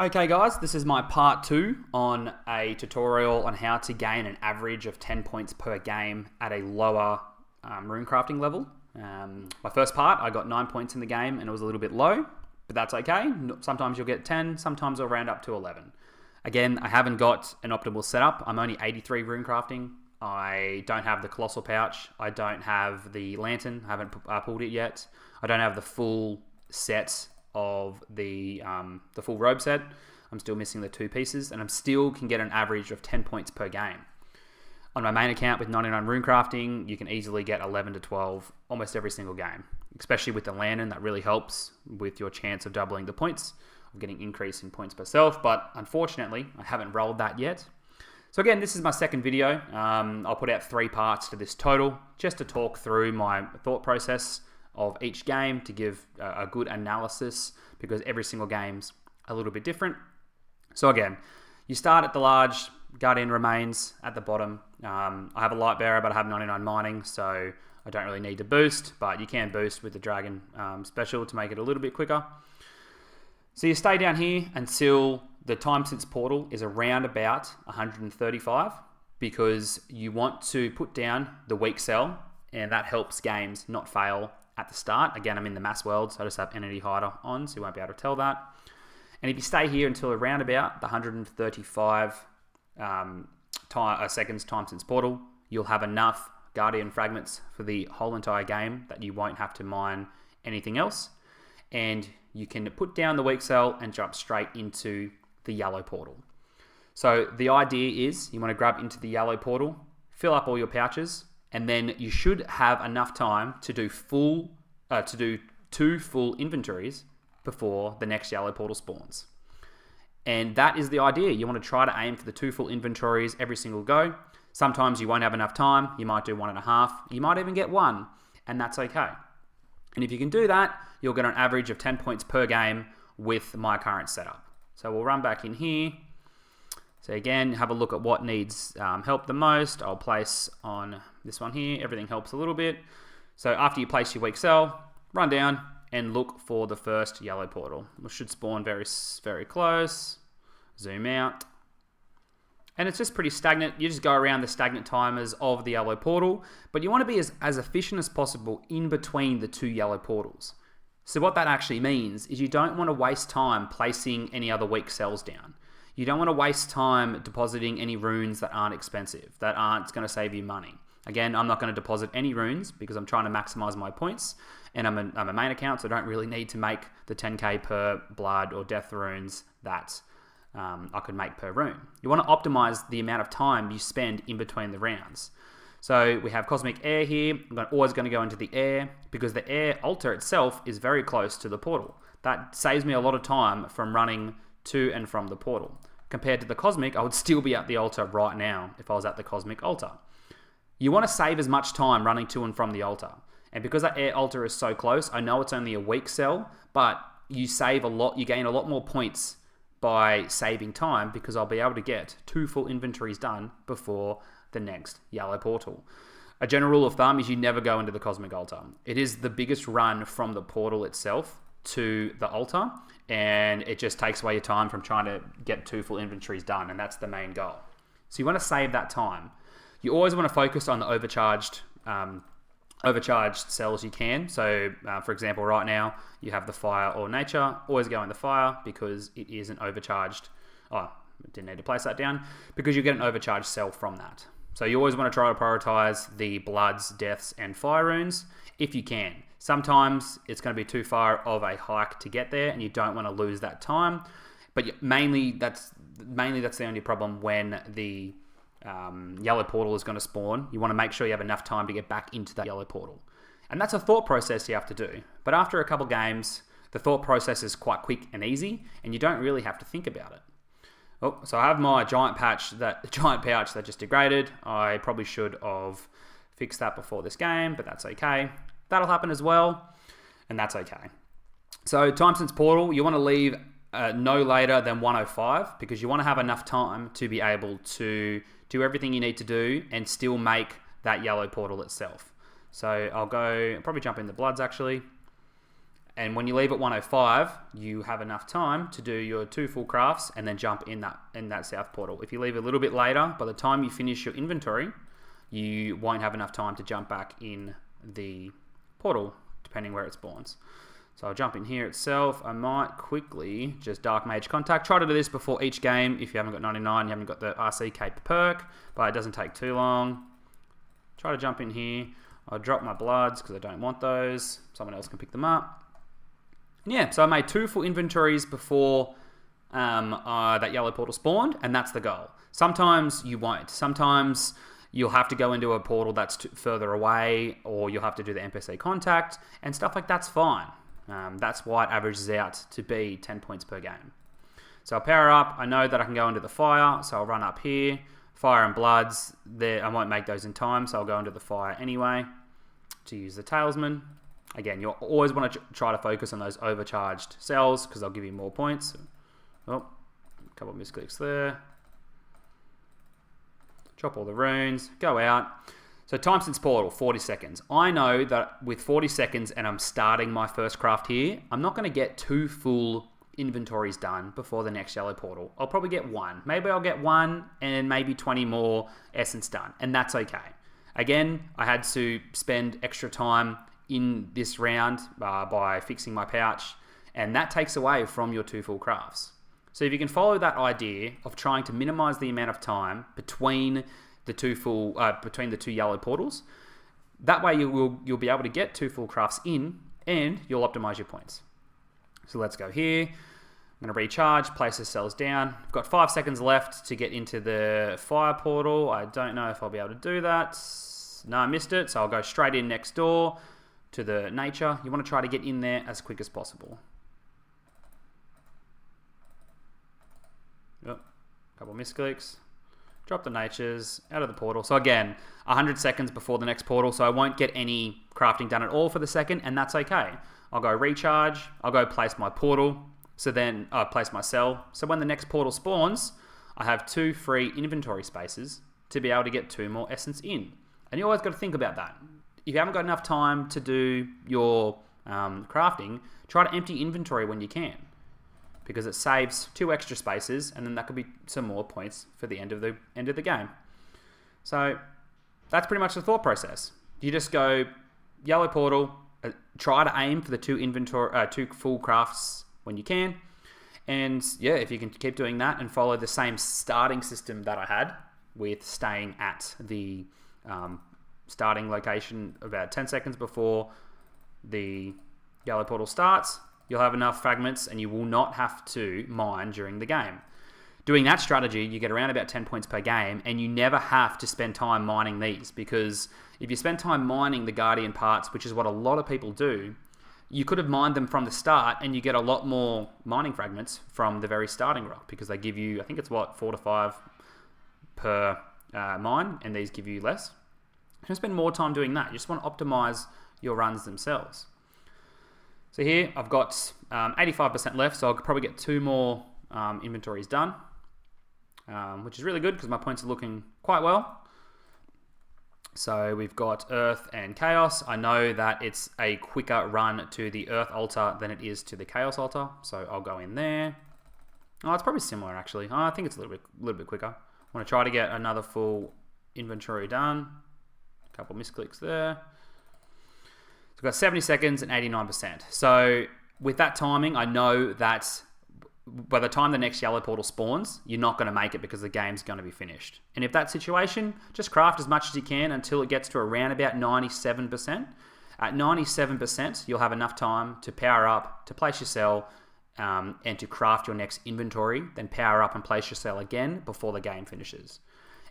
Okay guys, this is my part 2 on a tutorial on how to gain an average of 10 points per game at a lower rune crafting level. My first part, I got 9 points in the game and it was a little bit low, but that's okay. Sometimes you'll get 10, sometimes I'll round up to 11. Again, I haven't got an optimal setup. I'm only 83 rune crafting. I don't have the colossal pouch. I don't have the lantern. I haven't pulled it yet. I don't have the full set of the full robe set. I'm still missing the 2 pieces, and I'm still can get an average of 10 points per game. On my main account with 99 rune crafting, you can easily get 11 to 12 almost every single game, especially with the lantern. That really helps with your chance of doubling the points, of getting increase in points per self, but unfortunately, I haven't rolled that yet. So again, this is my second video. I'll put out 3 parts to this total, just to talk through my thought process of each game to give a good analysis, because every single game's a little bit different. So again, you start at the large, Guardian remains at the bottom. I have a light bearer, but I have 99 mining, so I don't really need to boost, but you can boost with the dragon special to make it a little bit quicker. So you stay down here until the time since portal is around about 135, because you want to put down the weak cell, and that helps games not fail at the start. Again, I'm in the mass world, so I just have entity hider on, so you won't be able to tell that. And if you stay here until around about the 135 seconds time since portal, you'll have enough Guardian fragments for the whole entire game that you won't have to mine anything else. And you can put down the weak cell and jump straight into the yellow portal. So the idea is you want to grab into the yellow portal, fill up all your pouches, and then you should have enough time to do 2 full inventories before the next yellow portal spawns. And that is the idea. You want to try to aim for the 2 full inventories every single go. Sometimes you won't have enough time. You might do 1.5. You might even get 1, and that's okay. And if you can do that, you'll get an average of 10 points per game with my current setup. So we'll run back in here. So again, have a look at what needs help the most. I'll place on this one here. Everything helps a little bit. So after you place your weak cell, run down and look for the first yellow portal. It should spawn very, very close. Zoom out. And it's just pretty stagnant. You just go around the stagnant timers of the yellow portal, but you want to be as efficient as possible in between the 2 yellow portals. So what that actually means is you don't want to waste time placing any other weak cells down. You don't want to waste time depositing any runes that aren't expensive, that aren't going to save you money. Again, I'm not going to deposit any runes because I'm trying to maximize my points, and I'm a main account, so I don't really need to make the 10k per blood or death runes that I could make per rune. You want to optimize the amount of time you spend in between the rounds. So we have Cosmic Air here. I'm always going to go into the air because the air altar itself is very close to the portal. That saves me a lot of time from running to and from the portal. Compared to the Cosmic, I would still be at the altar right now if I was at the Cosmic altar. You want to save as much time running to and from the altar. And because that air altar is so close, I know it's only a weak cell, but you save a lot, you gain a lot more points by saving time, because I'll be able to get 2 full inventories done before the next yellow portal. A general rule of thumb is you never go into the Cosmic altar. It is the biggest run from the portal itself to the altar, and it just takes away your time from trying to get 2 full inventories done, and that's the main goal. So you want to save that time. You always want to focus on the overcharged cells you can. So for example, right now you have the fire or nature. Always go in the fire because it is an overcharged. Oh, didn't need to place that down, because you get an overcharged cell from that. So you always want to try to prioritize the bloods, deaths, and fire runes if you can. Sometimes it's going to be too far of a hike to get there, and you don't want to lose that time. But mainly that's the only problem when the yellow portal is going to spawn. You want to make sure you have enough time to get back into that yellow portal. And that's a thought process you have to do. But after a couple games, the thought process is quite quick and easy, and you don't really have to think about it. Oh, so I have my giant pouch that just degraded. I probably should have fixed that before this game, but that's okay. That'll happen as well, and that's okay. So time since portal, you want to leave no later than 105, because you want to have enough time to be able to do everything you need to do and still make that yellow portal itself. So I'll probably jump in the bloods actually, And when you leave at 105, you have enough time to do your 2 full crafts and then jump in that south portal. If you leave a little bit later, by the time you finish your inventory, you won't have enough time to jump back in the portal, depending where it spawns. So I'll jump in here itself. I might quickly just Dark Mage Contact. Try to do this before each game. If you haven't got 99, you haven't got the RC Cape perk, but it doesn't take too long. Try to jump in here. I'll drop my bloods because I don't want those. Someone else can pick them up. Yeah, so I made 2 full inventories before that yellow portal spawned, and that's the goal. Sometimes you won't. Sometimes you'll have to go into a portal that's further away, or you'll have to do the NPC contact, and stuff like that's fine. That's why it averages out to be 10 points per game. So I'll power up. I know that I can go into the fire, so I'll run up here. Fire and bloods, there, I won't make those in time, so I'll go into the fire anyway to use the talisman. Again, you'll always want to try to focus on those overcharged cells because they'll give you more points. Oh, a couple of misclicks there. Drop all the runes, go out. So time since portal, 40 seconds. I know that with 40 seconds and I'm starting my first craft here, I'm not going to get 2 full inventories done before the next yellow portal. I'll probably get 1. Maybe I'll get 1 and maybe 20 more essence done, and that's okay. Again, I had to spend extra time in this round by fixing my pouch, and that takes away from your 2 full crafts. So if you can follow that idea of trying to minimize the amount of time between the 2 yellow portals, that way you'll be able to get 2 full crafts in, and you'll optimize your points. So let's go here. I'm going to recharge, place the cells down. I've got 5 seconds left to get into the fire portal. I don't know if I'll be able to do that. No, I missed it, so I'll go straight in next door to the nature. You want to try to get in there as quick as possible. Yep, couple misclicks. Drop the natures out of the portal. So again, 100 seconds before the next portal, so I won't get any crafting done at all for the second, and that's okay. I'll go recharge. I'll go place my portal. So then I place my cell. So when the next portal spawns, I have 2 free inventory spaces to be able to get 2 more essence in. And you always got to think about that. If you haven't got enough time to do your crafting, try to empty inventory when you can, because it saves 2 extra spaces, and then that could be some more points for the end of the game. So that's pretty much the thought process. You just go yellow portal, try to aim for the 2 full crafts when you can, and yeah, if you can keep doing that and follow the same starting system that I had with staying at the starting location about 10 seconds before the yellow portal starts, you'll have enough fragments and you will not have to mine during the game. Doing that strategy, you get around about 10 points per game, and you never have to spend time mining these, because if you spend time mining the Guardian parts, which is what a lot of people do, you could have mined them from the start and you get a lot more mining fragments from the very starting rock, because they give you, I think it's 4 to 5 per mine, and these give you less. You can spend more time doing that. You just want to optimize your runs themselves. So here I've got 85% left, so I'll probably get 2 more inventories done, which is really good because my points are looking quite well. So we've got Earth and Chaos. I know that it's a quicker run to the Earth altar than it is to the Chaos altar, so I'll go in there. Oh, it's probably similar actually. Oh, I think it's a little bit quicker. I want to try to get another full inventory done. A couple misclicks there. So I've got 70 seconds and 89%. So with that timing, I know that by the time the next yellow portal spawns, you're not going to make it because the game's going to be finished. And if that situation, just craft as much as you can until it gets to around about 97%. At 97%, you'll have enough time to power up, to place your cell, and to craft your next inventory, then power up and place your cell again before the game finishes.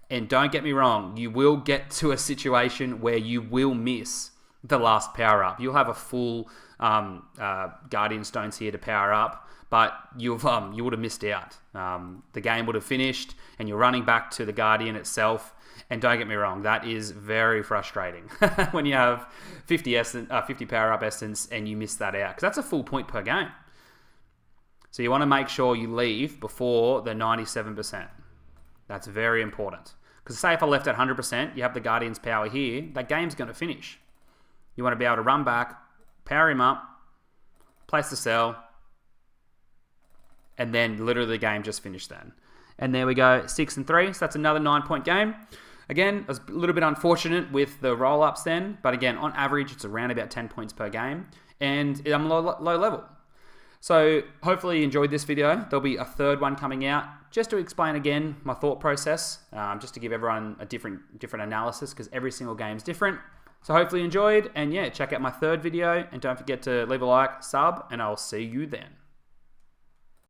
And don't get me wrong, you will get to a situation where you will miss the last power up. You'll have a full Guardian Stones here to power up, but you would have missed out. The game would have finished, and you're running back to the Guardian itself. And don't get me wrong, that is very frustrating when you have 50 power up essence and you miss that out, because that's a full point per game. So you want to make sure you leave before the 97%. That's very important. Because say if I left at 100%, you have the Guardian's power here, that game's going to finish. You want to be able to run back, power him up, place the sell, and then literally the game just finished then. And there we go, 6-3. So that's another 9-point game. Again, I was a little bit unfortunate with the roll-ups then, but again, on average, it's around about 10 points per game, and I'm low level. So hopefully you enjoyed this video. There'll be a third one coming out, just to explain again my thought process, just to give everyone a different analysis, because every single game is different. So hopefully you enjoyed, and yeah, check out my third video, and don't forget to leave a like, sub, and I'll see you then.